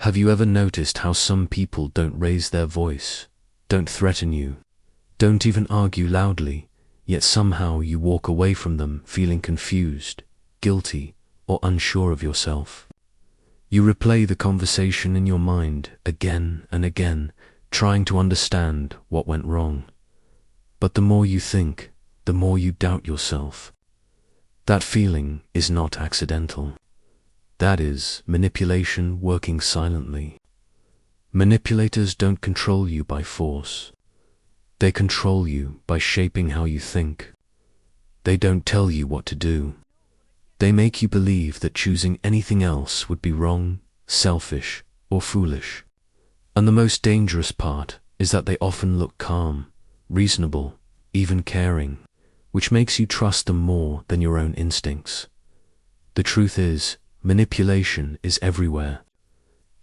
Have you ever noticed how some people don't raise their voice, don't threaten you, don't even argue loudly, yet somehow you walk away from them feeling confused, guilty, or unsure of yourself? You replay the conversation in your mind again and again, trying to understand what went wrong. But the more you think, the more you doubt yourself. That feeling is not accidental. That is manipulation working silently. Manipulators don't control you by force. They control you by shaping how you think. They don't tell you what to do. They make you believe that choosing anything else would be wrong, selfish, or foolish. And the most dangerous part is that they often look calm, reasonable, even caring, which makes you trust them more than your own instincts. The truth is, manipulation is everywhere.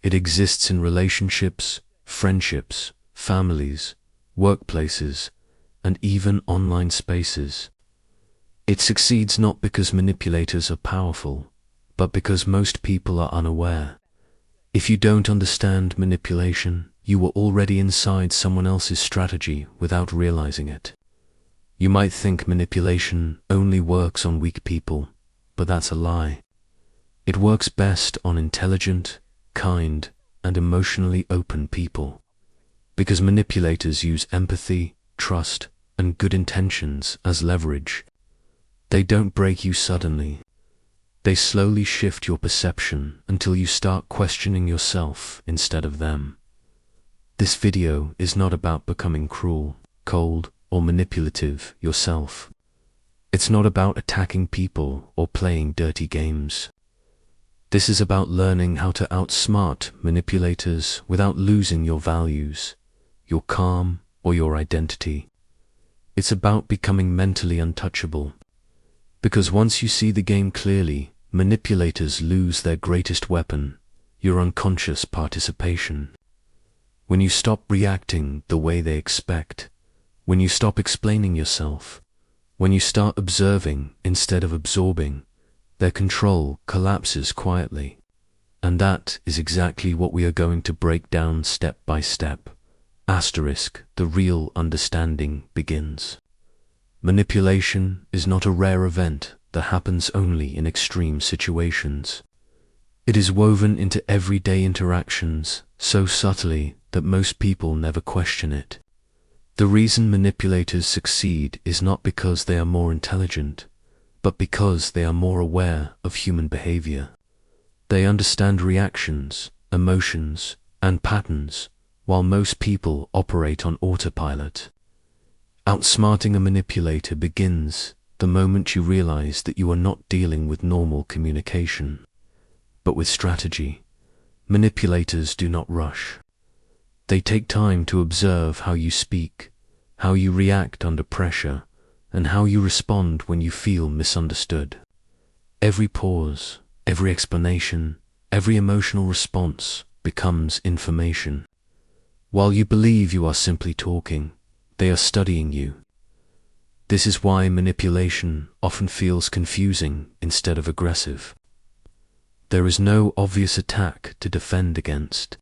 It exists in relationships, friendships, families, workplaces, and even online spaces. It succeeds not because manipulators are powerful, but because most people are unaware. If you don't understand manipulation, you were already inside someone else's strategy without realizing it. You might think manipulation only works on weak people, but that's a lie. It works best on intelligent, kind, and emotionally open people. Because manipulators use empathy, trust, and good intentions as leverage. They don't break you suddenly. They slowly shift your perception until you start questioning yourself instead of them. This video is not about becoming cruel, cold, or manipulative yourself. It's not about attacking people or playing dirty games. This is about learning how to outsmart manipulators without losing your values, your calm, or your identity. It's about becoming mentally untouchable. Because once you see the game clearly, manipulators lose their greatest weapon, your unconscious participation. When you stop reacting the way they expect, when you stop explaining yourself, when you start observing instead of absorbing, their control collapses quietly. And that is exactly what we are going to break down step by step. Asterisk, the real understanding begins. Manipulation is not a rare event that happens only in extreme situations. It is woven into everyday interactions so subtly that most people never question it. The reason manipulators succeed is not because they are more intelligent, but because they are more aware of human behavior. They understand reactions, emotions, and patterns, while most people operate on autopilot. Outsmarting a manipulator begins the moment you realize that you are not dealing with normal communication, but with strategy. Manipulators do not rush. They take time to observe how you speak, how you react under pressure, and how you respond when you feel misunderstood. Every pause, every explanation, every emotional response becomes information. While you believe you are simply talking, they are studying you. This is why manipulation often feels confusing instead of aggressive. There is no obvious attack to defend against.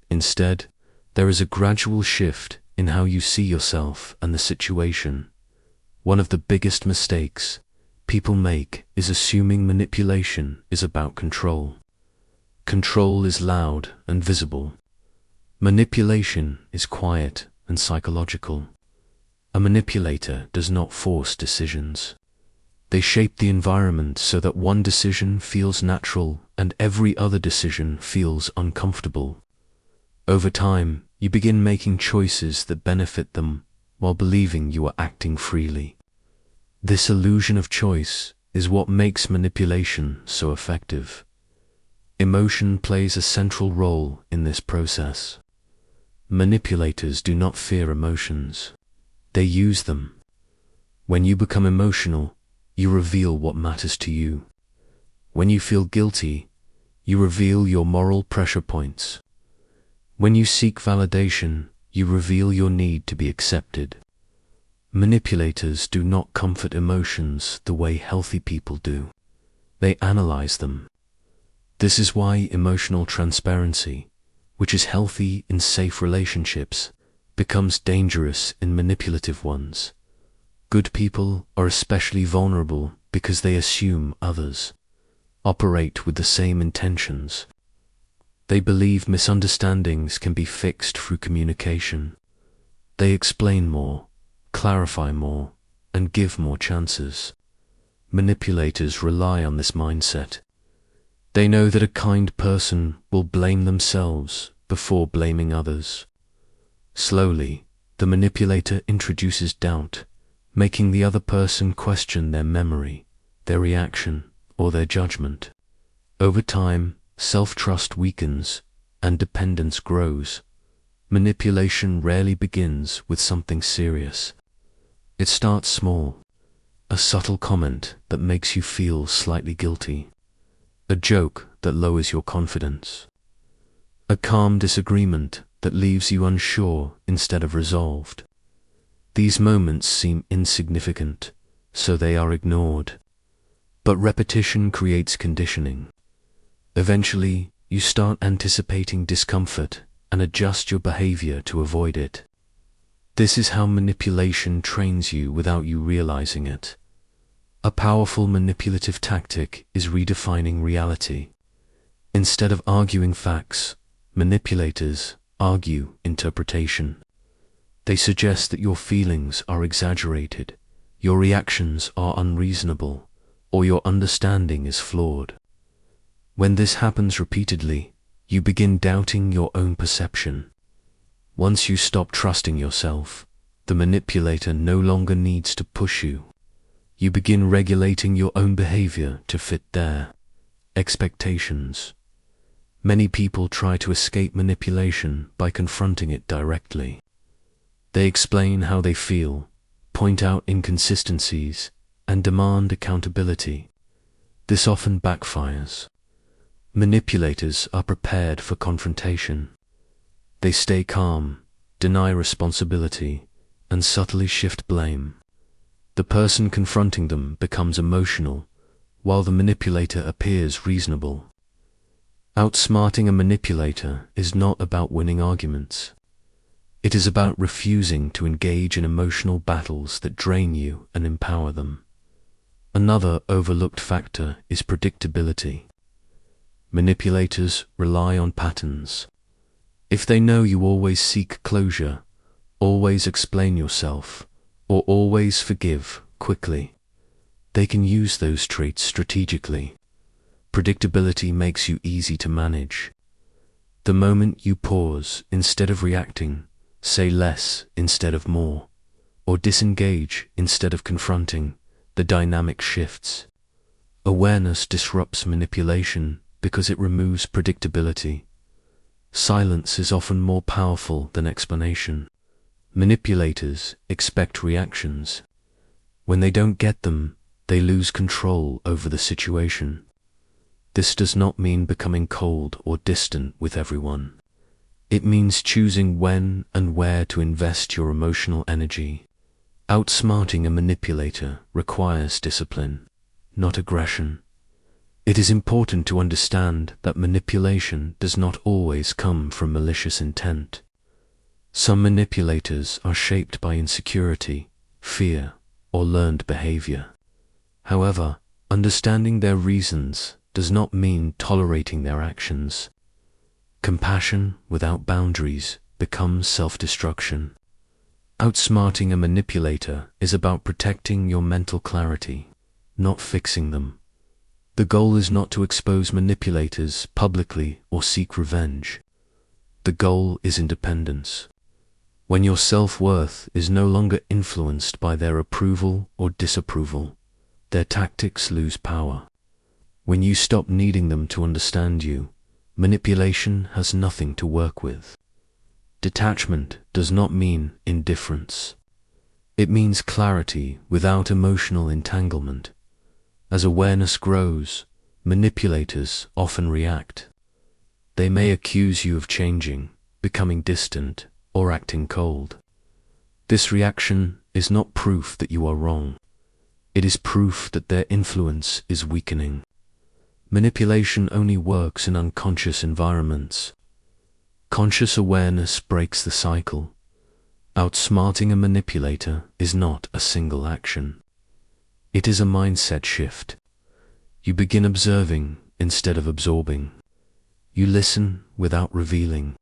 Instead, there is a gradual shift in how you see yourself and the situation. One of the biggest mistakes people make is assuming manipulation is about control. Control is loud and visible. Manipulation is quiet and psychological. A manipulator does not force decisions. They shape the environment so that one decision feels natural and every other decision feels uncomfortable. Over time, you begin making choices that benefit them while believing you are acting freely. This illusion of choice is what makes manipulation so effective. Emotion plays a central role in this process. Manipulators do not fear emotions. They use them. When you become emotional, you reveal what matters to you. When you feel guilty, you reveal your moral pressure points. When you seek validation, you reveal your need to be accepted. Manipulators do not comfort emotions the way healthy people do. They analyze them. This is why emotional transparency, which is healthy in safe relationships, becomes dangerous in manipulative ones. Good people are especially vulnerable because they assume others operate with the same intentions. They believe misunderstandings can be fixed through communication. They explain more, clarify more, and give more chances. Manipulators rely on this mindset. They know that a kind person will blame themselves before blaming others. Slowly, the manipulator introduces doubt, making the other person question their memory, their reaction, or their judgment. Over time, self-trust weakens and dependence grows. Manipulation rarely begins with something serious. It starts small, a subtle comment that makes you feel slightly guilty, a joke that lowers your confidence, a calm disagreement that leaves you unsure instead of resolved. These moments seem insignificant, so they are ignored. But repetition creates conditioning. Eventually, you start anticipating discomfort and adjust your behavior to avoid it. This is how manipulation trains you without you realizing it. A powerful manipulative tactic is redefining reality. Instead of arguing facts, manipulators argue interpretation. They suggest that your feelings are exaggerated, your reactions are unreasonable, or your understanding is flawed. When this happens repeatedly, you begin doubting your own perception. Once you stop trusting yourself, the manipulator no longer needs to push you. You begin regulating your own behavior to fit their expectations. Many people try to escape manipulation by confronting it directly. They explain how they feel, point out inconsistencies, and demand accountability. This often backfires. Manipulators are prepared for confrontation. They stay calm, deny responsibility, and subtly shift blame. The person confronting them becomes emotional, while the manipulator appears reasonable. Outsmarting a manipulator is not about winning arguments. It is about refusing to engage in emotional battles that drain you and empower them. Another overlooked factor is predictability. Manipulators rely on patterns. If they know you always seek closure, always explain yourself, or always forgive quickly, they can use those traits strategically. Predictability makes you easy to manage. The moment you pause instead of reacting, say less instead of more, or disengage instead of confronting, the dynamic shifts. Awareness disrupts manipulation because it removes predictability. Silence is often more powerful than explanation. Manipulators expect reactions. When they don't get them, they lose control over the situation. This does not mean becoming cold or distant with everyone. It means choosing when and where to invest your emotional energy. Outsmarting a manipulator requires discipline, not aggression. It is important to understand that manipulation does not always come from malicious intent. Some manipulators are shaped by insecurity, fear, or learned behavior. However, understanding their reasons does not mean tolerating their actions. Compassion without boundaries becomes self-destruction. Outsmarting a manipulator is about protecting your mental clarity, not fixing them. The goal is not to expose manipulators publicly or seek revenge. The goal is independence. When your self-worth is no longer influenced by their approval or disapproval, their tactics lose power. When you stop needing them to understand you, manipulation has nothing to work with. Detachment does not mean indifference. It means clarity without emotional entanglement. As awareness grows, manipulators often react. They may accuse you of changing, becoming distant, or acting cold. This reaction is not proof that you are wrong. It is proof that their influence is weakening. Manipulation only works in unconscious environments. Conscious awareness breaks the cycle. Outsmarting a manipulator is not a single action. It is a mindset shift. You begin observing instead of absorbing. You listen without revealing.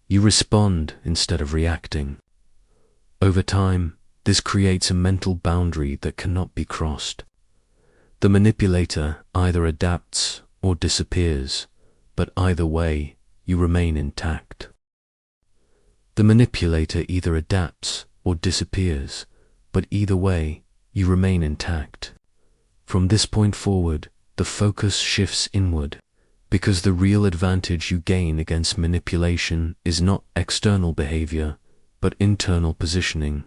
You respond instead of reacting. Over time, this creates a mental boundary that cannot be crossed. The manipulator either adapts or disappears, but either way, you remain intact. The manipulator either adapts or disappears, but either way, you remain intact. From this point forward, the focus shifts inward, because the real advantage you gain against manipulation is not external behavior, but internal positioning.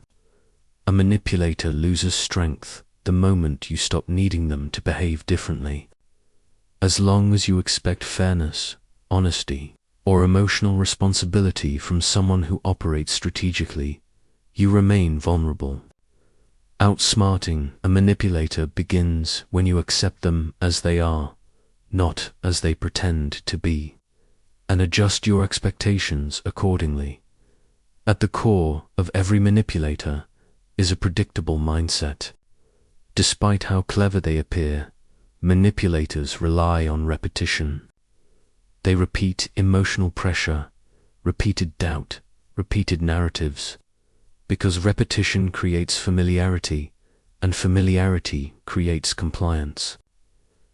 A manipulator loses strength the moment you stop needing them to behave differently. As long as you expect fairness, honesty, or emotional responsibility from someone who operates strategically, you remain vulnerable. Outsmarting a manipulator begins when you accept them as they are, not as they pretend to be, and adjust your expectations accordingly. At the core of every manipulator is a predictable mindset. Despite how clever they appear, manipulators rely on repetition. They repeat emotional pressure, repeated doubt, repeated narratives, because repetition creates familiarity, and familiarity creates compliance.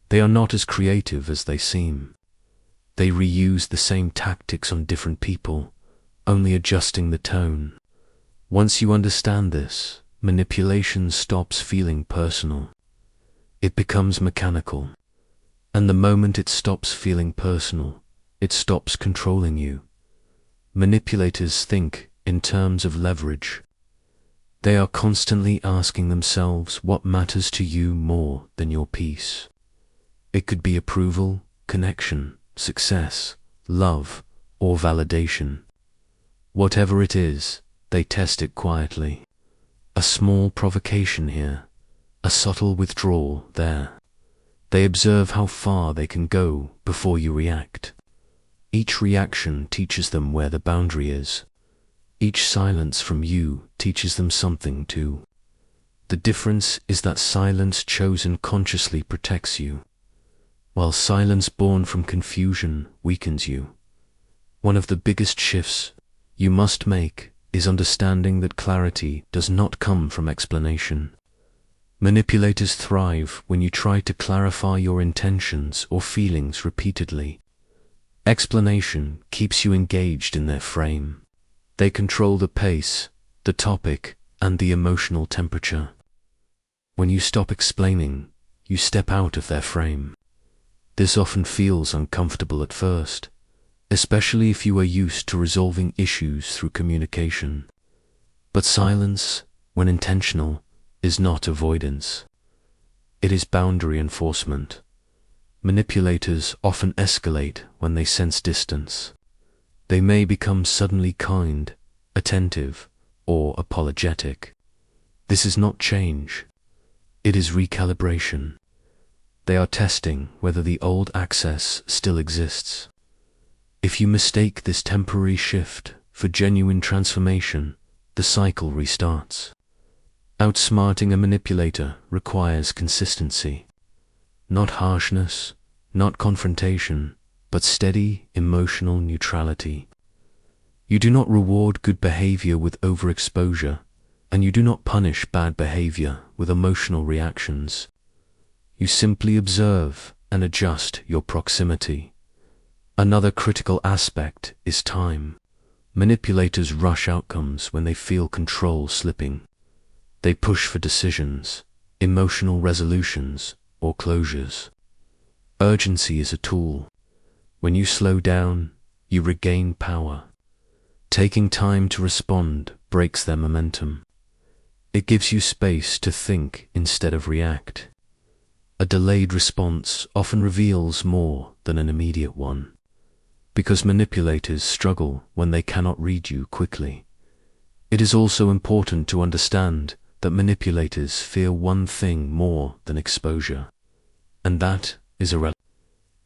They are not as creative as they seem. They reuse the same tactics on different people, only adjusting the tone. Once you understand this, manipulation stops feeling personal. It becomes mechanical. And the moment it stops feeling personal, it stops controlling you. Manipulators think in terms of leverage. They are constantly asking themselves what matters to you more than your peace. It could be approval, connection, success, love, or validation. Whatever it is, they test it quietly. A small provocation here, a subtle withdrawal there. They observe how far they can go before you react. Each reaction teaches them where the boundary is. Each silence from you teaches them something too. The difference is that silence chosen consciously protects you, while silence born from confusion weakens you. One of the biggest shifts you must make is understanding that clarity does not come from explanation. Manipulators thrive when you try to clarify your intentions or feelings repeatedly. Explanation keeps you engaged in their frame. They control the pace, the topic, and the emotional temperature. When you stop explaining, you step out of their frame. This often feels uncomfortable at first, especially if you are used to resolving issues through communication. But silence, when intentional, is not avoidance. It is boundary enforcement. Manipulators often escalate when they sense distance. They may become suddenly kind, attentive, or apologetic. This is not change. It is recalibration. They are testing whether the old access still exists. If you mistake this temporary shift for genuine transformation, the cycle restarts. Outsmarting a manipulator requires consistency. Not harshness, not confrontation, but steady emotional neutrality. You do not reward good behavior with overexposure, and you do not punish bad behavior with emotional reactions. You simply observe and adjust your proximity. Another critical aspect is time. Manipulators rush outcomes when they feel control slipping. They push for decisions, emotional resolutions, or closures. Urgency is a tool. When you slow down, you regain power. Taking time to respond breaks their momentum. It gives you space to think instead of react. A delayed response often reveals more than an immediate one, because manipulators struggle when they cannot read you quickly. It is also important to understand that manipulators fear one thing more than exposure, and that is irrelevant.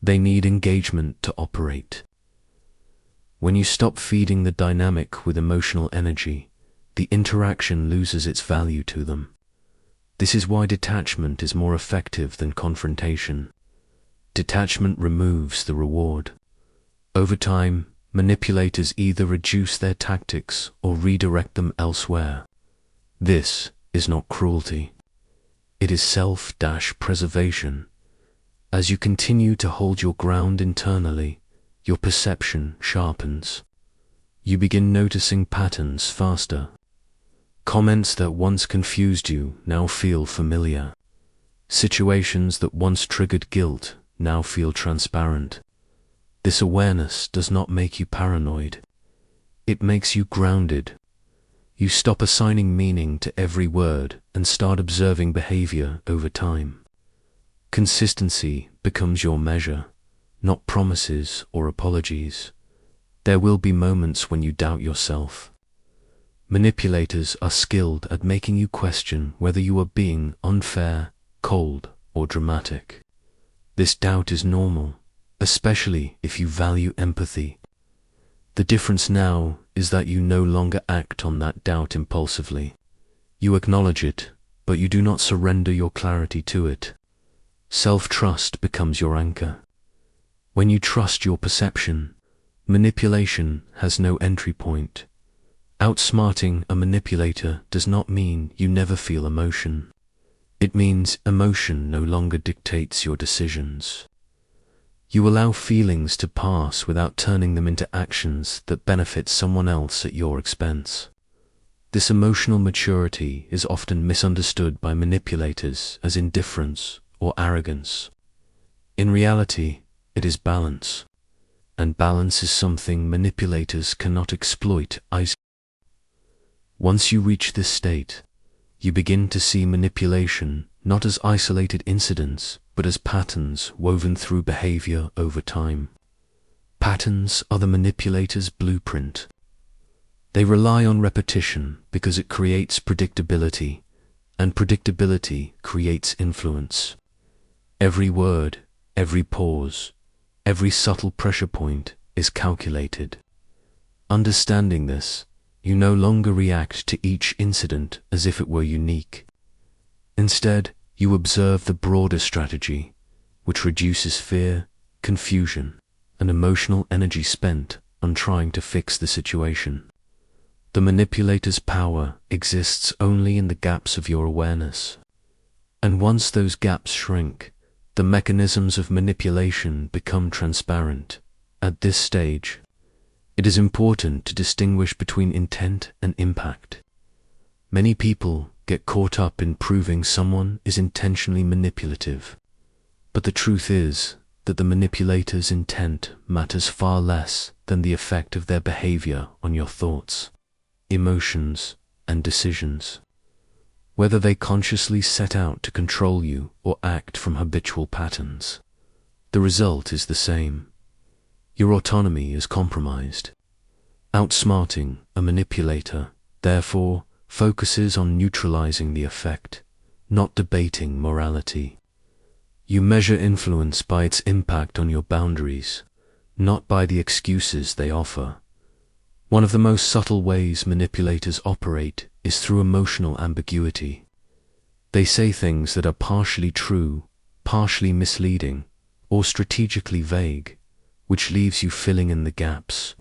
They need engagement to operate. When you stop feeding the dynamic with emotional energy, the interaction loses its value to them. This is why detachment is more effective than confrontation. Detachment removes the reward. Over time, manipulators either reduce their tactics or redirect them elsewhere. This is not cruelty. It is self-preservation. As you continue to hold your ground internally, your perception sharpens. You begin noticing patterns faster. Comments that once confused you now feel familiar. Situations that once triggered guilt now feel transparent. This awareness does not make you paranoid. It makes you grounded. You stop assigning meaning to every word and start observing behavior over time. Consistency becomes your measure, not promises or apologies. There will be moments when you doubt yourself. Manipulators are skilled at making you question whether you are being unfair, cold, or dramatic. This doubt is normal, especially if you value empathy. The difference now is that you no longer act on that doubt impulsively. You acknowledge it, but you do not surrender your clarity to it. Self-trust becomes your anchor. When you trust your perception, manipulation has no entry point. Outsmarting a manipulator does not mean you never feel emotion. It means emotion no longer dictates your decisions. You allow feelings to pass without turning them into actions that benefit someone else at your expense. This emotional maturity is often misunderstood by manipulators as indifference or arrogance. In reality, it is balance, and balance is something manipulators cannot exploit isolated. Once you reach this state, you begin to see manipulation not as isolated incidents, but as patterns woven through behavior over time. Patterns are the manipulator's blueprint. They rely on repetition because it creates predictability, and predictability creates influence. Every word, every pause, every subtle pressure point is calculated. Understanding this, you no longer react to each incident as if it were unique. Instead, you observe the broader strategy, which reduces fear, confusion, and emotional energy spent on trying to fix the situation. The manipulator's power exists only in the gaps of your awareness. And once those gaps shrink, the mechanisms of manipulation become transparent. At this stage, it is important to distinguish between intent and impact. Many people get caught up in proving someone is intentionally manipulative, but the truth is that the manipulator's intent matters far less than the effect of their behavior on your thoughts, emotions, and decisions. Whether they consciously set out to control you or act from habitual patterns, the result is the same. Your autonomy is compromised. Outsmarting a manipulator, therefore, focuses on neutralizing the effect, not debating morality. You measure influence by its impact on your boundaries, not by the excuses they offer. One of the most subtle ways manipulators operate is through emotional ambiguity. They say things that are partially true, partially misleading, or strategically vague, which leaves you filling in the gaps.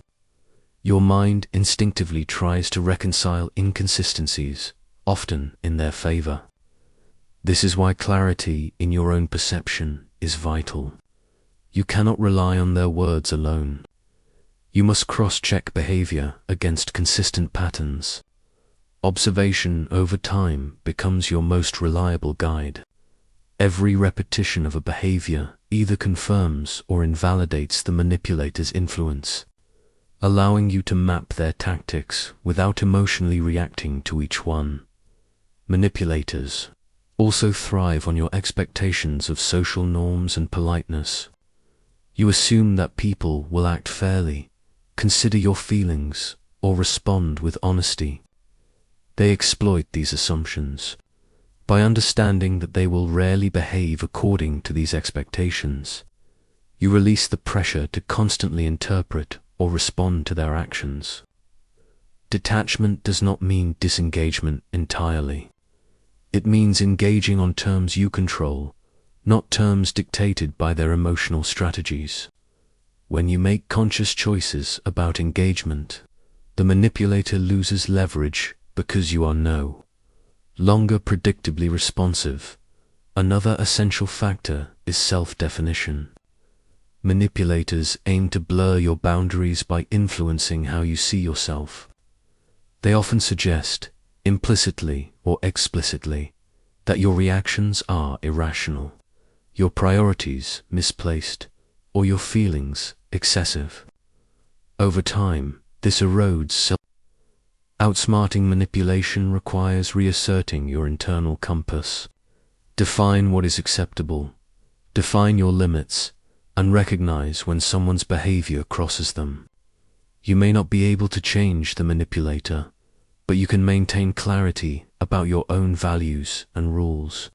Your mind instinctively tries to reconcile inconsistencies, often in their favor. This is why clarity in your own perception is vital. You cannot rely on their words alone. You must cross-check behavior against consistent patterns. Observation over time becomes your most reliable guide. Every repetition of a behavior either confirms or invalidates the manipulator's influence, allowing you to map their tactics without emotionally reacting to each one. Manipulators also thrive on your expectations of social norms and politeness. You assume that people will act fairly, consider your feelings, or respond with honesty. They exploit these assumptions. By understanding that they will rarely behave according to these expectations, you release the pressure to constantly interpret or respond to their actions. Detachment does not mean disengagement entirely. It means engaging on terms you control, not terms dictated by their emotional strategies. When you make conscious choices about engagement, the manipulator loses leverage because you are no longer predictably responsive. Another essential factor is self-definition. Manipulators aim to blur your boundaries by influencing how you see yourself. They often suggest, implicitly or explicitly, that your reactions are irrational, your priorities misplaced, or your feelings excessive. Over time, this erodes self. Outsmarting manipulation requires reasserting your internal compass. Define what is acceptable, define your limits, and recognize when someone's behavior crosses them. You may not be able to change the manipulator, but you can maintain clarity about your own values and rules.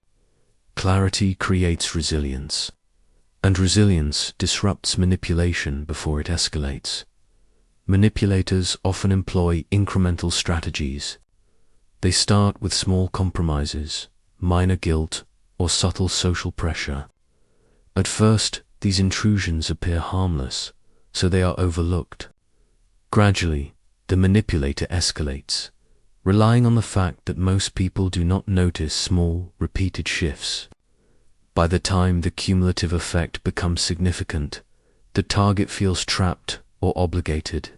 Clarity creates resilience, and resilience disrupts manipulation before it escalates. Manipulators often employ incremental strategies. They start with small compromises, minor guilt, or subtle social pressure. At first, these intrusions appear harmless, so they are overlooked. Gradually, the manipulator escalates, relying on the fact that most people do not notice small, repeated shifts. By the time the cumulative effect becomes significant, the target feels trapped or obligated.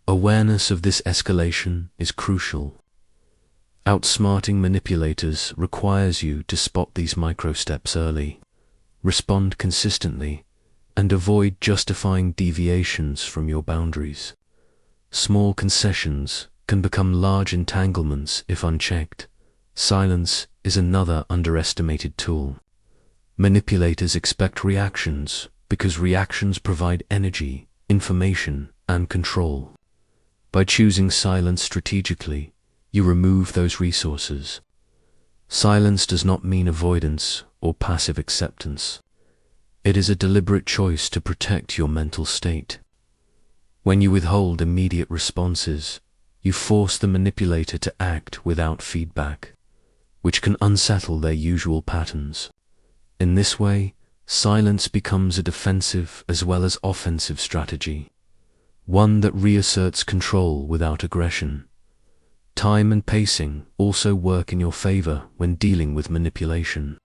Awareness of this escalation is crucial. Outsmarting manipulators requires you to spot these micro-steps early, respond consistently, and avoid justifying deviations from your boundaries. Small concessions can become large entanglements if unchecked. Silence is another underestimated tool. Manipulators expect reactions because reactions provide energy, information, and control. By choosing silence strategically, you remove those resources. Silence does not mean avoidance or passive acceptance. It is a deliberate choice to protect your mental state. When you withhold immediate responses, you force the manipulator to act without feedback, which can unsettle their usual patterns. In this way, silence becomes a defensive as well as offensive strategy, one that reasserts control without aggression. Time and pacing also work in your favor when dealing with manipulation.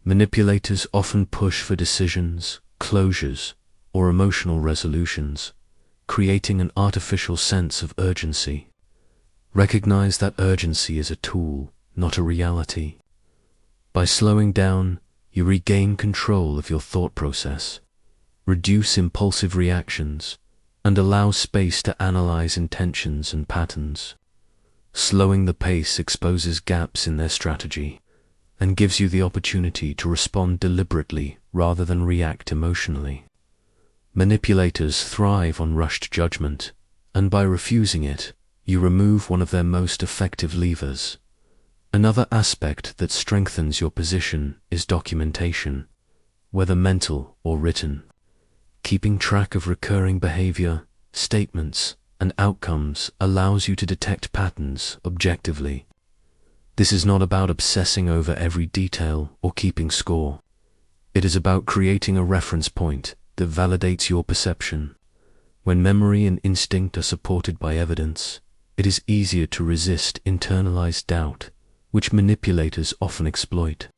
Manipulators often push for decisions, closures, or emotional resolutions, creating an artificial sense of urgency. Recognize that urgency is a tool, not a reality. By slowing down, you regain control of your thought process, reduce impulsive reactions, and allow space to analyze intentions and patterns. Slowing the pace exposes gaps in their strategy and gives you the opportunity to respond deliberately rather than react emotionally. Manipulators thrive on rushed judgment, and by refusing it, you remove one of their most effective levers. Another aspect that strengthens your position is documentation, whether mental or written. Keeping track of recurring behavior, statements, and outcomes allows you to detect patterns objectively. This is not about obsessing over every detail or keeping score. It is about creating a reference point that validates your perception. When memory and instinct are supported by evidence, it is easier to resist internalized doubt, which manipulators often exploit.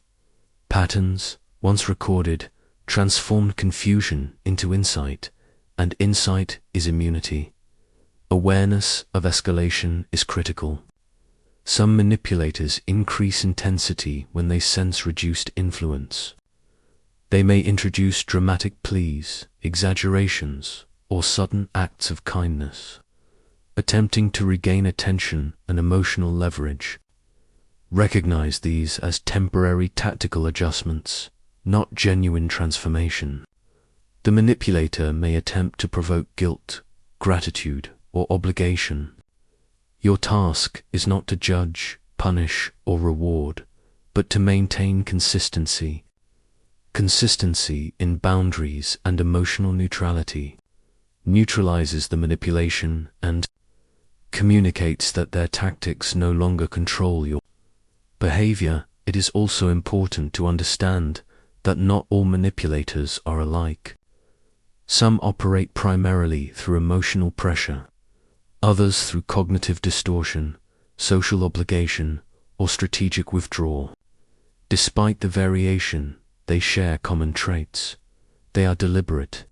Patterns, once recorded, transform confusion into insight, and insight is immunity. Awareness of escalation is critical. Some manipulators increase intensity when they sense reduced influence. They may introduce dramatic pleas, exaggerations, or sudden acts of kindness, attempting to regain attention and emotional leverage. Recognize these as temporary tactical adjustments, not genuine transformation. The manipulator may attempt to provoke guilt, gratitude, or obligation. Your task is not to judge, punish, or reward, but to maintain consistency. Consistency in boundaries and emotional neutrality. neutralizes the manipulation, and communicates that their tactics no longer control your behavior. It is also important to understand that not all manipulators are alike. Some operate primarily through emotional pressure, others through cognitive distortion, social obligation, or strategic withdrawal. Despite the variation, they share common traits. They are deliberate,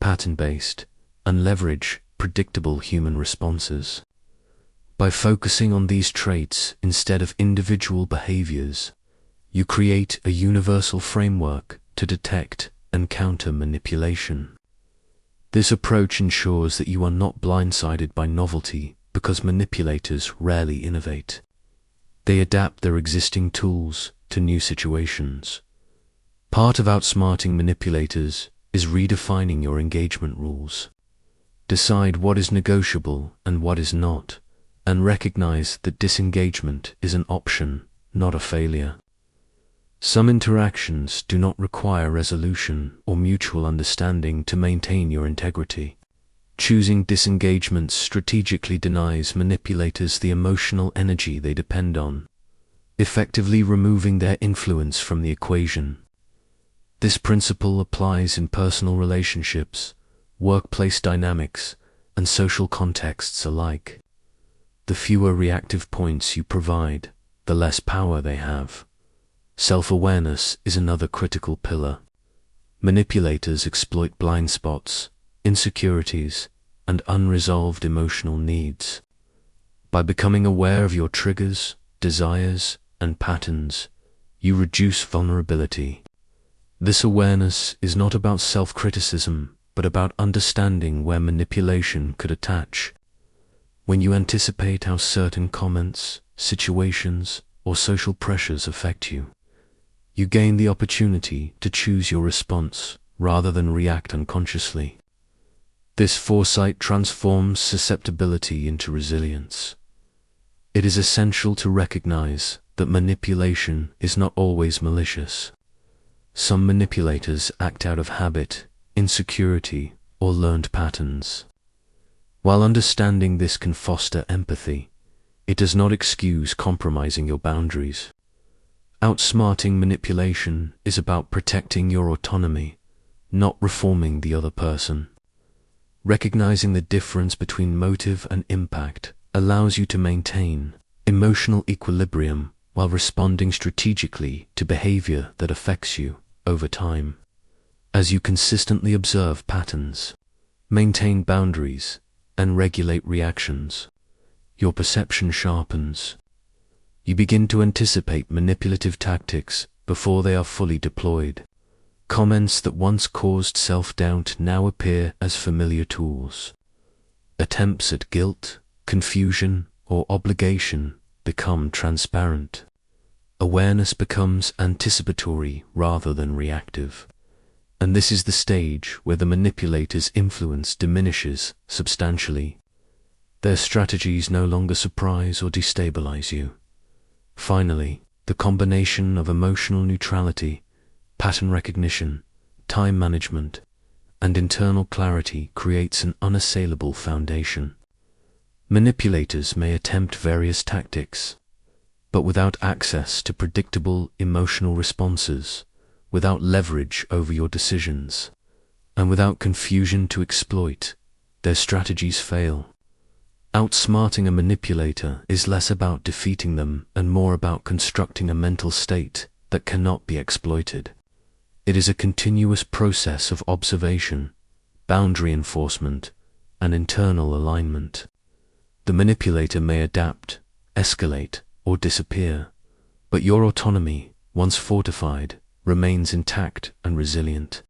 pattern-based, and leverage predictable human responses. By focusing on these traits instead of individual behaviors, you create a universal framework to detect and counter manipulation. This approach ensures that you are not blindsided by novelty, because manipulators rarely innovate. They adapt their existing tools to new situations. Part of outsmarting manipulators is redefining your engagement rules. Decide what is negotiable and what is not, and recognize that disengagement is an option, not a failure. Some interactions do not require resolution or mutual understanding to maintain your integrity. Choosing disengagement strategically denies manipulators the emotional energy they depend on, effectively removing their influence from the equation. This principle applies in personal relationships, workplace dynamics, and social contexts alike. The fewer reactive points you provide, the less power they have. Self-awareness is another critical pillar. Manipulators exploit blind spots, insecurities, and unresolved emotional needs. By becoming aware of your triggers, desires, and patterns, you reduce vulnerability. This awareness is not about self-criticism, but about understanding where manipulation could attach. When you anticipate how certain comments, situations, or social pressures affect you, you gain the opportunity to choose your response rather than react unconsciously. This foresight transforms susceptibility into resilience. It is essential to recognize that manipulation is not always malicious. Some manipulators act out of habit, insecurity, or learned patterns. While understanding this can foster empathy, it does not excuse compromising your boundaries. Outsmarting manipulation is about protecting your autonomy, not reforming the other person. Recognizing the difference between motive and impact allows you to maintain emotional equilibrium while responding strategically to behavior that affects you over time. As you consistently observe patterns, maintain boundaries, and regulate reactions, your perception sharpens. You begin to anticipate manipulative tactics before they are fully deployed. Comments that once caused self-doubt now appear as familiar tools. Attempts at guilt, confusion, or obligation become transparent. Awareness becomes anticipatory rather than reactive. And this is the stage where the manipulator's influence diminishes substantially. Their strategies no longer surprise or destabilize you. Finally, the combination of emotional neutrality, pattern recognition, time management, and internal clarity creates an unassailable foundation. Manipulators may attempt various tactics, but without access to predictable emotional responses, without leverage over your decisions, and without confusion to exploit, their strategies fail. Outsmarting a manipulator is less about defeating them and more about constructing a mental state that cannot be exploited. It is a continuous process of observation, boundary enforcement, and internal alignment. The manipulator may adapt, escalate, or disappear, but your autonomy, once fortified, remains intact and resilient.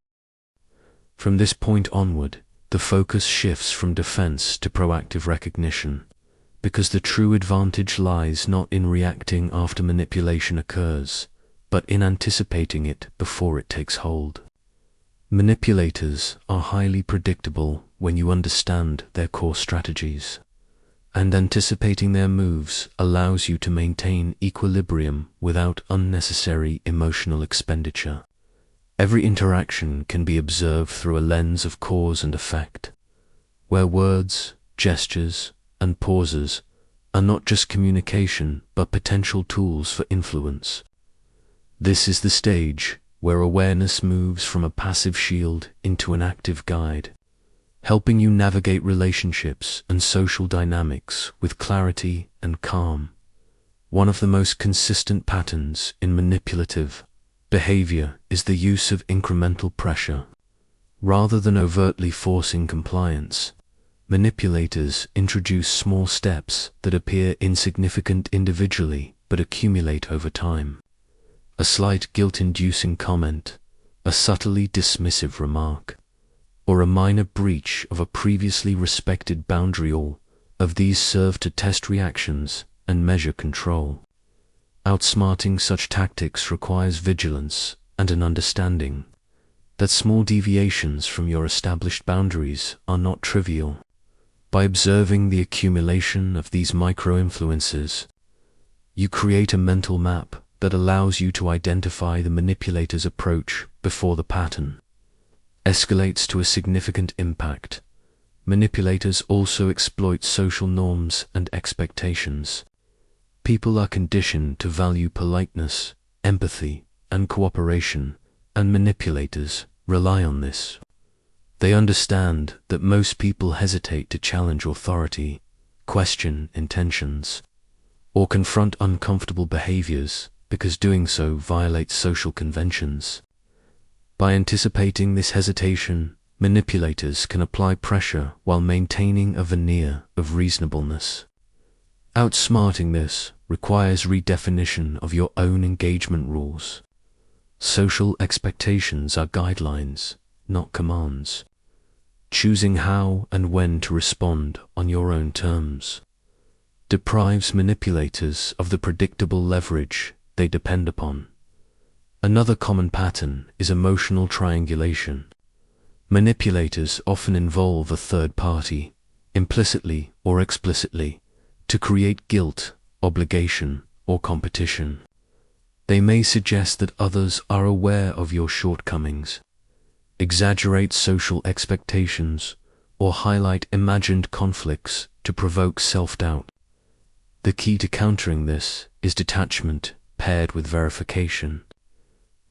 From this point onward, the focus shifts from defense to proactive recognition, because the true advantage lies not in reacting after manipulation occurs, but in anticipating it before it takes hold. Manipulators are highly predictable when you understand their core strategies, and anticipating their moves allows you to maintain equilibrium without unnecessary emotional expenditure. Every interaction can be observed through a lens of cause and effect. where words, gestures, and pauses are not just communication but potential tools for influence. This is the stage where awareness moves from a passive shield into an active guide, helping you navigate relationships and social dynamics with clarity and calm. One of the most consistent patterns in manipulative behavior is the use of incremental pressure. Rather than overtly forcing compliance, manipulators introduce small steps that appear insignificant individually but accumulate over time. A slight guilt-inducing comment, a subtly dismissive remark, or a minor breach of a previously respected boundary, all of these serve to test reactions and measure control. Outsmarting such tactics requires vigilance and an understanding that small deviations from your established boundaries are not trivial. By observing the accumulation of these micro-influences, you create a mental map that allows you to identify the manipulator's approach before the pattern escalates to a significant impact. Manipulators also exploit social norms and expectations. People are conditioned to value politeness, empathy, and cooperation, and manipulators rely on this. They understand that most people hesitate to challenge authority, question intentions, or confront uncomfortable behaviors because doing so violates social conventions. By anticipating this hesitation, manipulators can apply pressure while maintaining a veneer of reasonableness. Outsmarting this requires redefinition of your own engagement rules. Social expectations are guidelines, not commands. Choosing how and when to respond on your own terms deprives manipulators of the predictable leverage they depend upon. Another common pattern is emotional triangulation. Manipulators often involve a third party, implicitly or explicitly, to create guilt, obligation, or competition. They may suggest that others are aware of your shortcomings, exaggerate social expectations, or highlight imagined conflicts to provoke self-doubt. The key to countering this is detachment paired with verification.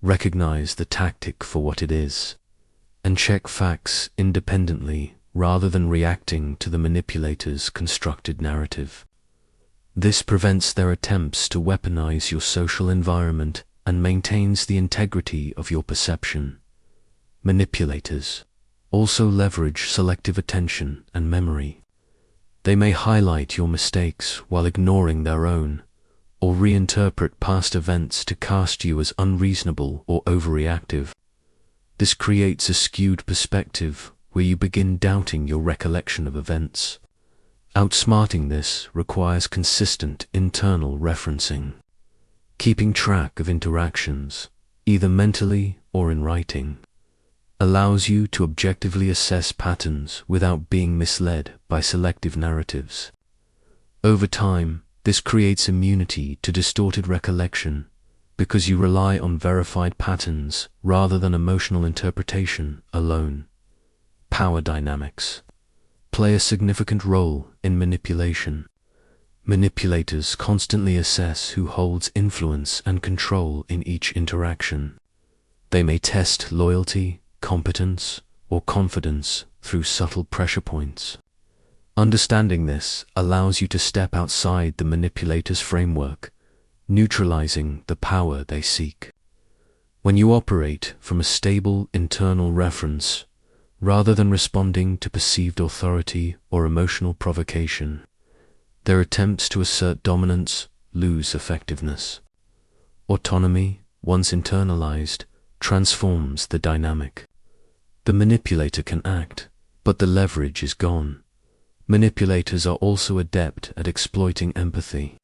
Recognize the tactic for what it is, and check facts independently rather than reacting to the manipulator's constructed narrative. This prevents their attempts to weaponize your social environment and maintains the integrity of your perception. Manipulators also leverage selective attention and memory. They may highlight your mistakes while ignoring their own, or reinterpret past events to cast you as unreasonable or overreactive. This creates a skewed perspective where you begin doubting your recollection of events. Outsmarting this requires consistent internal referencing. Keeping track of interactions, either mentally or in writing, allows you to objectively assess patterns without being misled by selective narratives. Over time, this creates immunity to distorted recollection because you rely on verified patterns rather than emotional interpretation alone. Power dynamics play a significant role in manipulation. Manipulators constantly assess who holds influence and control in each interaction. They may test loyalty, competence, or confidence through subtle pressure points. Understanding this allows you to step outside the manipulator's framework, neutralizing the power they seek. When you operate from a stable internal reference, rather than responding to perceived authority or emotional provocation, their attempts to assert dominance lose effectiveness. Autonomy, once internalized, transforms the dynamic. The manipulator can act, but the leverage is gone. Manipulators are also adept at exploiting empathy.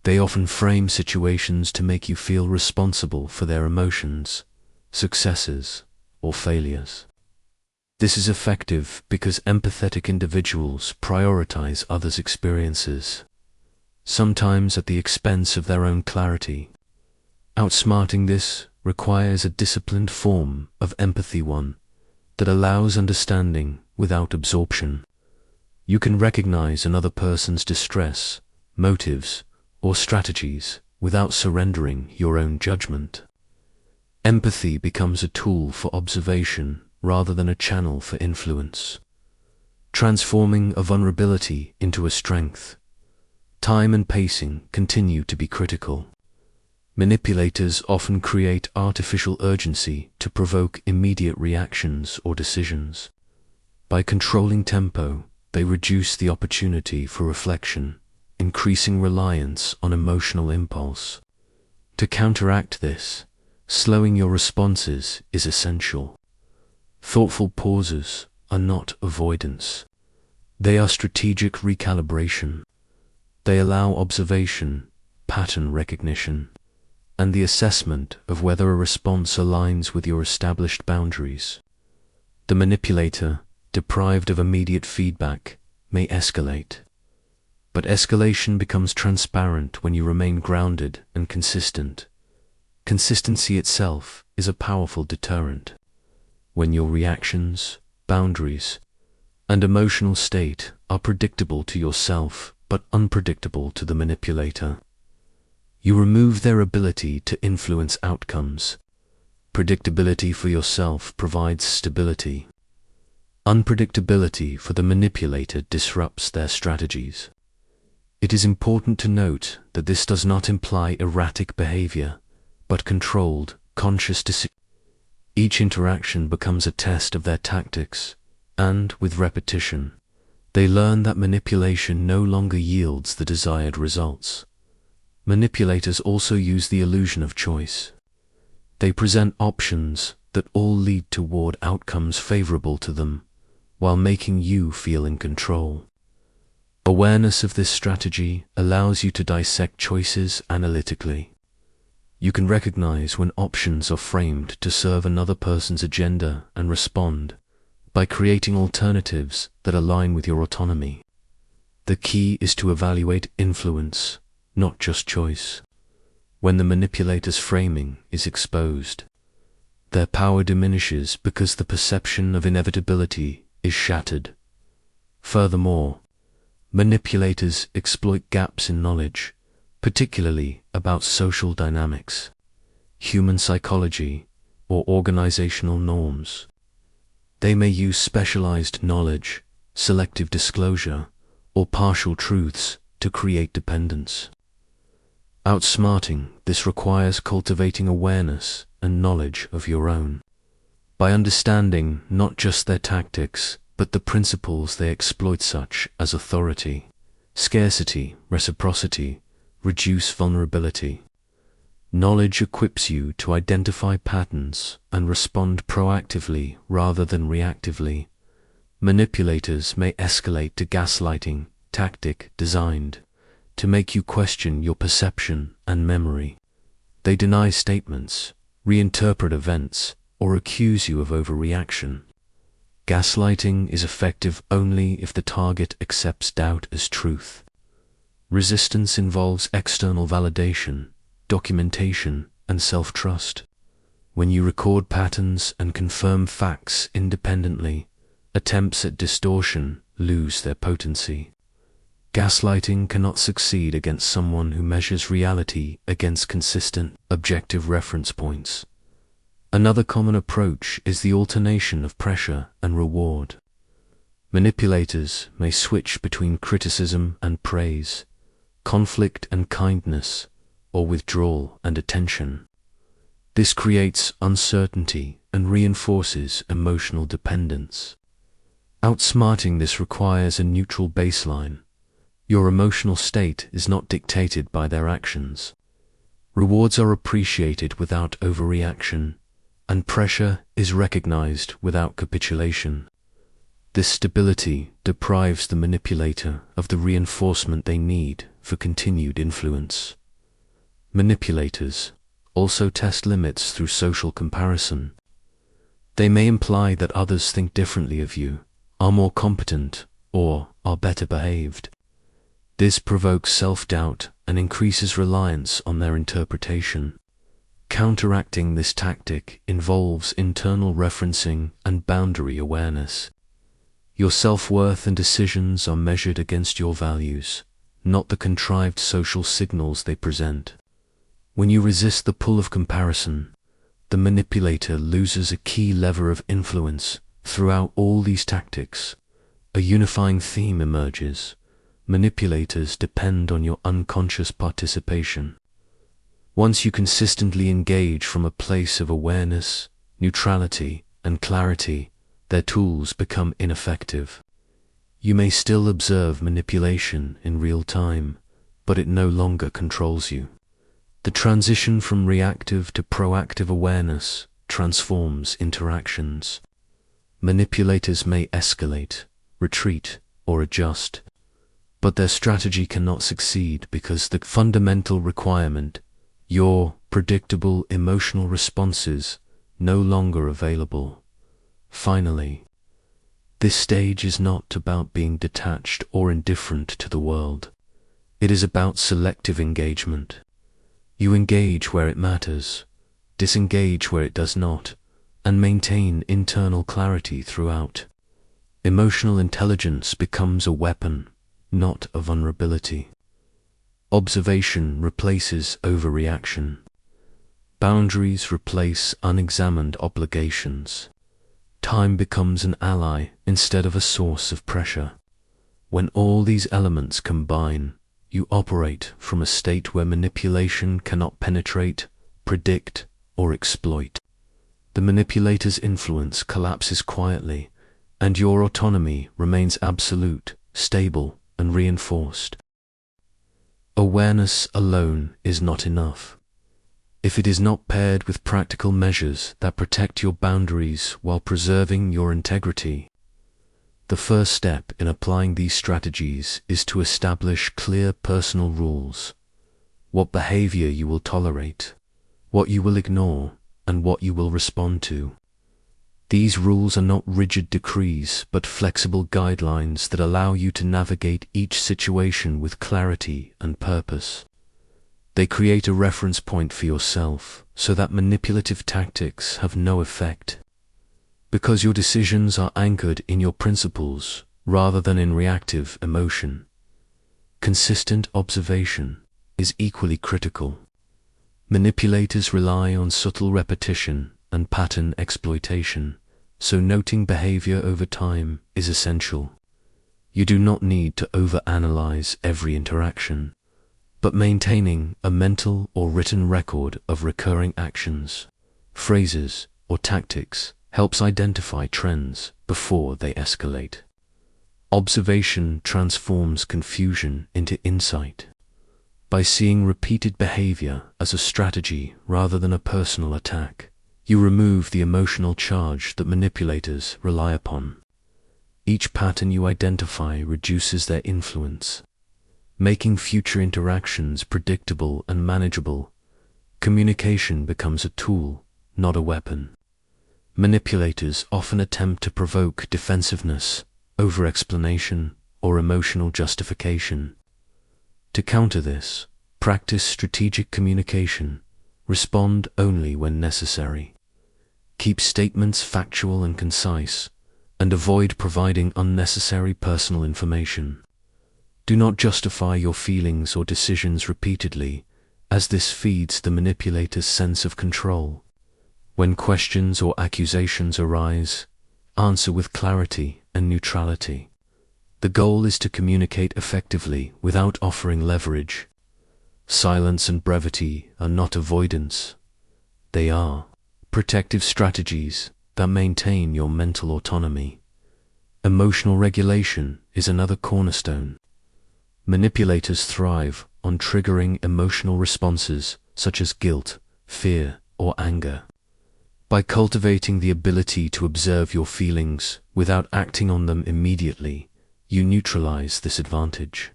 They often frame situations to make you feel responsible for their emotions, successes, or failures. This is effective because empathetic individuals prioritize others' experiences, sometimes at the expense of their own clarity. Outsmarting this requires a disciplined form of empathy, one that allows understanding without absorption. You can recognize another person's distress, motives, or strategies without surrendering your own judgment. Empathy becomes a tool for observation rather than a channel for influence, transforming a vulnerability into a strength. Time and pacing continue to be critical. Manipulators often create artificial urgency to provoke immediate reactions or decisions. By controlling tempo, they reduce the opportunity for reflection, increasing reliance on emotional impulse. To counteract this, slowing your responses is essential. Thoughtful pauses are not avoidance. They are strategic recalibration. They allow observation, pattern recognition, and the assessment of whether a response aligns with your established boundaries. The manipulator, deprived of immediate feedback, may escalate. But escalation becomes transparent when you remain grounded and consistent. Consistency itself is a powerful deterrent. When your reactions, boundaries, and emotional state are predictable to yourself but unpredictable to the manipulator, you remove their ability to influence outcomes. Predictability for yourself provides stability. Unpredictability for the manipulator disrupts their strategies. It is important to note that this does not imply erratic behavior, but controlled, conscious decision. Each interaction becomes a test of their tactics, and, with repetition, they learn that manipulation no longer yields the desired results. Manipulators also use the illusion of choice. They present options that all lead toward outcomes favorable to them, while making you feel in control. Awareness of this strategy allows you to dissect choices analytically. You can recognize when options are framed to serve another person's agenda and respond by creating alternatives that align with your autonomy. The key is to evaluate influence, not just choice. When the manipulator's framing is exposed, their power diminishes because the perception of inevitability is shattered. Furthermore, manipulators exploit gaps in knowledge, particularly about social dynamics, human psychology, or organizational norms. They may use specialized knowledge, selective disclosure, or partial truths to create dependence. Outsmarting this requires cultivating awareness and knowledge of your own. By understanding not just their tactics, but the principles they exploit, such as authority, scarcity, reciprocity, reduce vulnerability. Knowledge equips you to identify patterns and respond proactively rather than reactively. Manipulators may escalate to gaslighting tactic designed to make you question your perception and memory. They deny statements, reinterpret events, or accuse you of overreaction. Gaslighting is effective only if the target accepts doubt as truth. Resistance involves external validation, documentation, and self-trust. When you record patterns and confirm facts independently, attempts at distortion lose their potency. Gaslighting cannot succeed against someone who measures reality against consistent, objective reference points. Another common approach is the alternation of pressure and reward. Manipulators may switch between criticism and praise, conflict and kindness, or withdrawal and attention. This creates uncertainty and reinforces emotional dependence. Outsmarting this requires a neutral baseline. Your emotional state is not dictated by their actions. Rewards are appreciated without overreaction, and pressure is recognized without capitulation. This stability deprives the manipulator of the reinforcement they need for continued influence. Manipulators also test limits through social comparison. They may imply that others think differently of you, are more competent, or are better behaved. This provokes self-doubt and increases reliance on their interpretation. Counteracting this tactic involves internal referencing and boundary awareness. Your self-worth and decisions are measured against your values, not the contrived social signals they present. When you resist the pull of comparison, the manipulator loses a key lever of influence. Throughout all these tactics, a unifying theme emerges. Manipulators depend on your unconscious participation. Once you consistently engage from a place of awareness, neutrality, and clarity, their tools become ineffective. You may still observe manipulation in real time, but it no longer controls you. The transition from reactive to proactive awareness transforms interactions. Manipulators may escalate, retreat, or adjust, but their strategy cannot succeed because the fundamental requirement, your predictable emotional responses, no longer available. Finally, this stage is not about being detached or indifferent to the world. It is about selective engagement. You engage where it matters, disengage where it does not, and maintain internal clarity throughout. Emotional intelligence becomes a weapon, not a vulnerability. Observation replaces overreaction. Boundaries replace unexamined obligations. Time becomes an ally instead of a source of pressure. When all these elements combine, you operate from a state where manipulation cannot penetrate, predict, or exploit. The manipulator's influence collapses quietly, and your autonomy remains absolute, stable, and reinforced. Awareness alone is not enough. If it is not paired with practical measures that protect your boundaries while preserving your integrity, the first step in applying these strategies is to establish clear personal rules. What behavior you will tolerate, what you will ignore, and what you will respond to. These rules are not rigid decrees, but flexible guidelines that allow you to navigate each situation with clarity and purpose. They create a reference point for yourself so that manipulative tactics have no effect. Because your decisions are anchored in your principles rather than in reactive emotion. Consistent observation is equally critical. Manipulators rely on subtle repetition and pattern exploitation, so noting behavior over time is essential. You do not need to overanalyze every interaction, but maintaining a mental or written record of recurring actions, phrases, or tactics helps identify trends before they escalate. Observation transforms confusion into insight. By seeing repeated behavior as a strategy rather than a personal attack, you remove the emotional charge that manipulators rely upon. Each pattern you identify reduces their influence, making future interactions predictable and manageable. Communication becomes a tool, not a weapon. Manipulators often attempt to provoke defensiveness, over-explanation, or emotional justification. To counter this, practice strategic communication. Respond only when necessary. Keep statements factual and concise, and avoid providing unnecessary personal information. Do not justify your feelings or decisions repeatedly, as this feeds the manipulator's sense of control. When questions or accusations arise, answer with clarity and neutrality. The goal is to communicate effectively without offering leverage. Silence and brevity are not avoidance. They are protective strategies that maintain your mental autonomy. Emotional regulation is another cornerstone. Manipulators thrive on triggering emotional responses such as guilt, fear, or anger. By cultivating the ability to observe your feelings without acting on them immediately, you neutralize this advantage.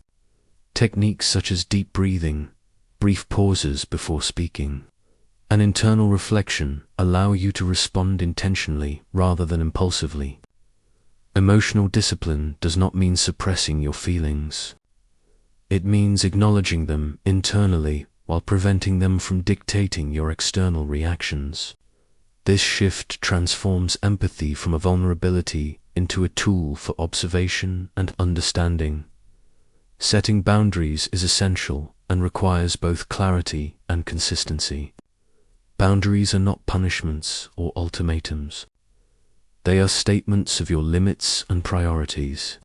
Techniques such as deep breathing, brief pauses before speaking, and internal reflection allow you to respond intentionally rather than impulsively. Emotional discipline does not mean suppressing your feelings. It means acknowledging them internally while preventing them from dictating your external reactions. This shift transforms empathy from a vulnerability into a tool for observation and understanding. Setting boundaries is essential and requires both clarity and consistency. Boundaries are not punishments or ultimatums. They are statements of your limits and priorities.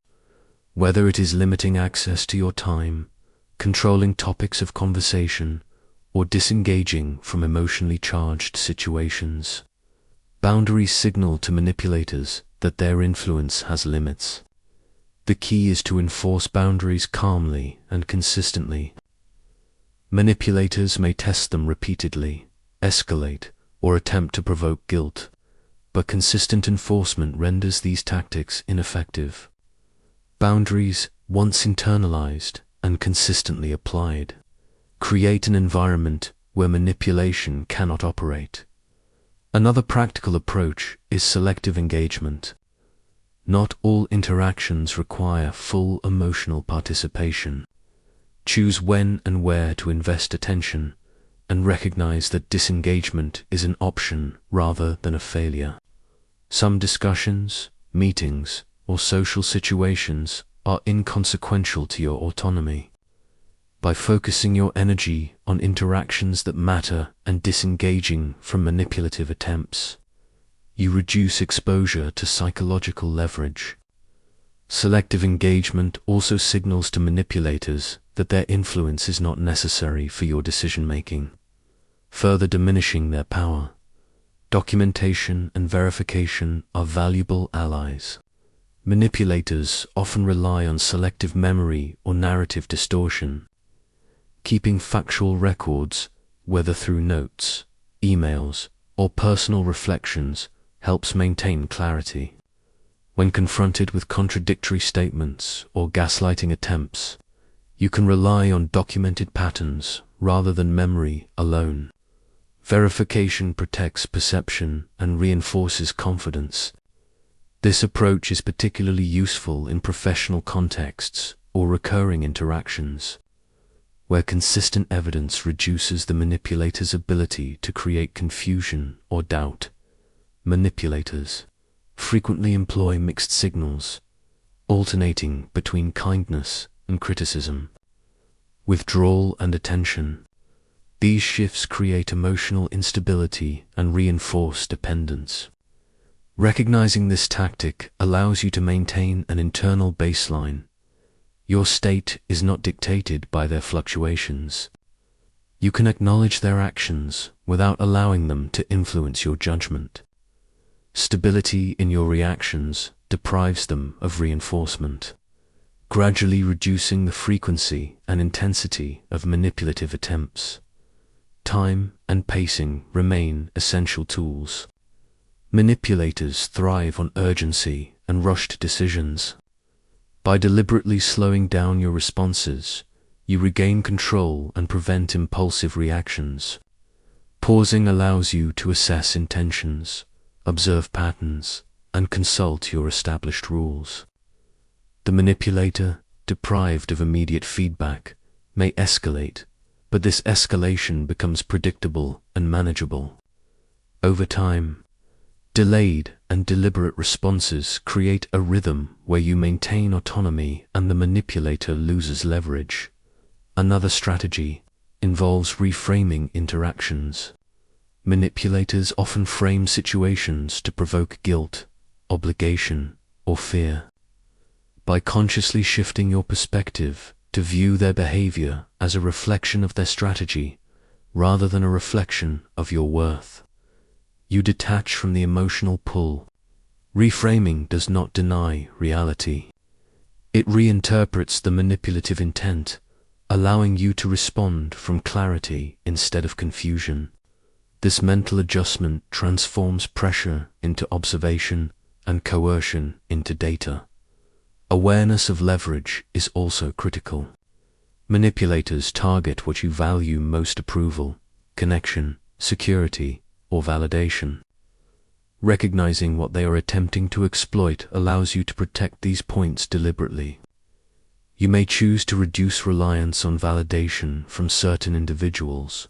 Whether it is limiting access to your time, controlling topics of conversation, or disengaging from emotionally charged situations, boundaries signal to manipulators that their influence has limits. The key is to enforce boundaries calmly and consistently. Manipulators may test them repeatedly, escalate, or attempt to provoke guilt, but consistent enforcement renders these tactics ineffective. Boundaries, once internalized and consistently applied, create an environment where manipulation cannot operate. Another practical approach is selective engagement. Not all interactions require full emotional participation. Choose when and where to invest attention, and recognize that disengagement is an option rather than a failure. Some discussions, meetings, or social situations are inconsequential to your autonomy. By focusing your energy on interactions that matter and disengaging from manipulative attempts, you reduce exposure to psychological leverage. Selective engagement also signals to manipulators that their influence is not necessary for your decision-making, further diminishing their power. Documentation and verification are valuable allies. Manipulators often rely on selective memory or narrative distortion. Keeping factual records, whether through notes, emails, or personal reflections, helps maintain clarity. When confronted with contradictory statements or gaslighting attempts, you can rely on documented patterns rather than memory alone. Verification protects perception and reinforces confidence. This approach is particularly useful in professional contexts or recurring interactions, where consistent evidence reduces the manipulator's ability to create confusion or doubt. Manipulators frequently employ mixed signals, alternating between kindness and criticism, withdrawal and attention. These shifts create emotional instability and reinforce dependence. Recognizing this tactic allows you to maintain an internal baseline. Your state is not dictated by their fluctuations. You can acknowledge their actions without allowing them to influence your judgment. Stability in your reactions deprives them of reinforcement, gradually reducing the frequency and intensity of manipulative attempts. Time and pacing remain essential tools. Manipulators thrive on urgency and rushed decisions. By deliberately slowing down your responses, you regain control and prevent impulsive reactions. Pausing allows you to assess intentions, observe patterns, and consult your established rules. The manipulator, deprived of immediate feedback, may escalate, but this escalation becomes predictable and manageable. Over time, delayed and deliberate responses create a rhythm where you maintain autonomy and the manipulator loses leverage. Another strategy involves reframing interactions. Manipulators often frame situations to provoke guilt, obligation, or fear. By consciously shifting your perspective to view their behavior as a reflection of their strategy rather than a reflection of your worth, you detach from the emotional pull. Reframing does not deny reality. It reinterprets the manipulative intent, allowing you to respond from clarity instead of confusion. This mental adjustment transforms pressure into observation and coercion into data. Awareness of leverage is also critical. Manipulators target what you value most: approval, connection, security, or validation. Recognizing what they are attempting to exploit allows you to protect these points deliberately. You may choose to reduce reliance on validation from certain individuals,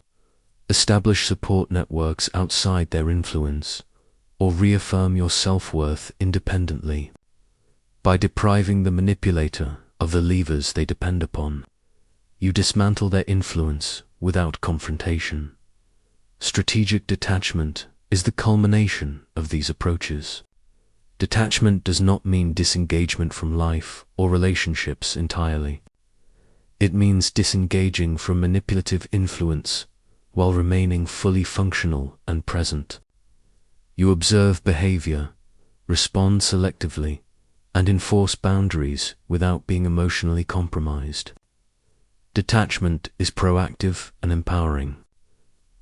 establish support networks outside their influence, or reaffirm your self-worth independently. By depriving the manipulator of the levers they depend upon, you dismantle their influence without confrontation. Strategic detachment is the culmination of these approaches. Detachment does not mean disengagement from life or relationships entirely. It means disengaging from manipulative influence while remaining fully functional and present. You observe behavior, respond selectively, and enforce boundaries without being emotionally compromised. Detachment is proactive and empowering.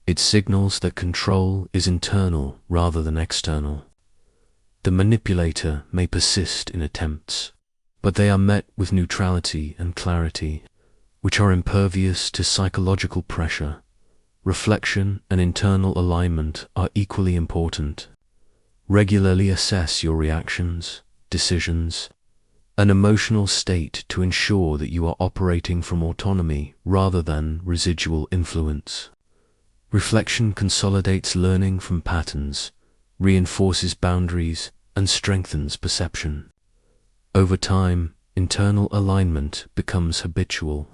It signals that control is internal rather than external. The manipulator may persist in attempts, but they are met with neutrality and clarity, which are impervious to psychological pressure. Reflection and internal alignment are equally important. Regularly assess your reactions, decisions, and emotional state to ensure that you are operating from autonomy rather than residual influence. Reflection consolidates learning from patterns, reinforces boundaries, and strengthens perception. Over time, internal alignment becomes habitual,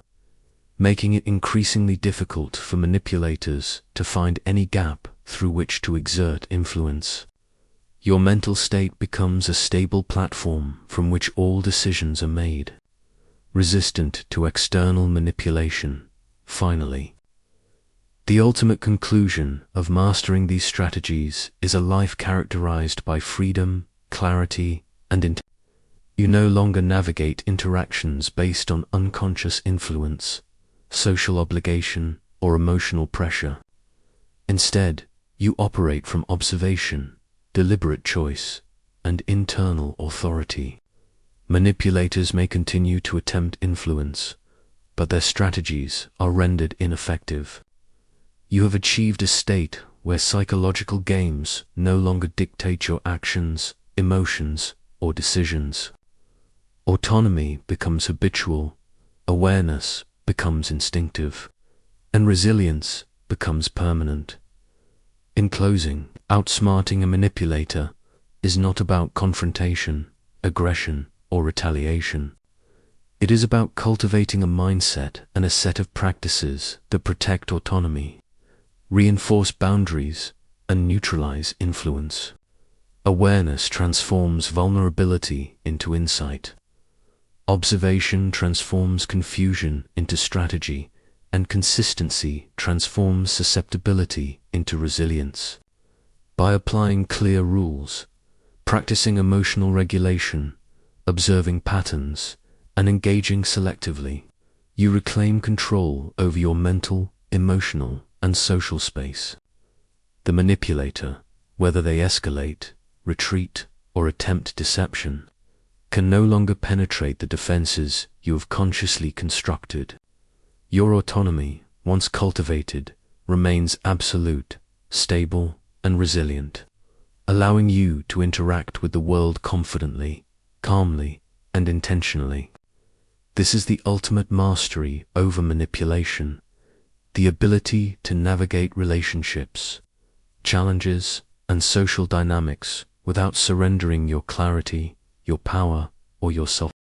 making it increasingly difficult for manipulators to find any gap through which to exert influence. Your mental state becomes a stable platform from which all decisions are made, resistant to external manipulation. Finally, the ultimate conclusion of mastering these strategies is a life characterized by freedom, clarity, and intent. You no longer navigate interactions based on unconscious influence, social obligation, or emotional pressure. Instead, you operate from observation, deliberate choice, and internal authority. Manipulators may continue to attempt influence, but their strategies are rendered ineffective. You have achieved a state where psychological games no longer dictate your actions, emotions, or decisions. Autonomy becomes habitual, awareness becomes instinctive, and resilience becomes permanent. In closing, outsmarting a manipulator is not about confrontation, aggression, or retaliation. It is about cultivating a mindset and a set of practices that protect autonomy, reinforce boundaries, and neutralize influence. Awareness transforms vulnerability into insight. Observation transforms confusion into strategy, and consistency transforms susceptibility into resilience. By applying clear rules, practicing emotional regulation, observing patterns, and engaging selectively, you reclaim control over your mental, emotional, and social space. The manipulator, whether they escalate, retreat, or attempt deception, can no longer penetrate the defenses you have consciously constructed. Your autonomy, once cultivated, remains absolute, stable, and resilient, allowing you to interact with the world confidently, calmly, and intentionally. This is the ultimate mastery over manipulation, the ability to navigate relationships, challenges, and social dynamics without surrendering your clarity, your power, or your self.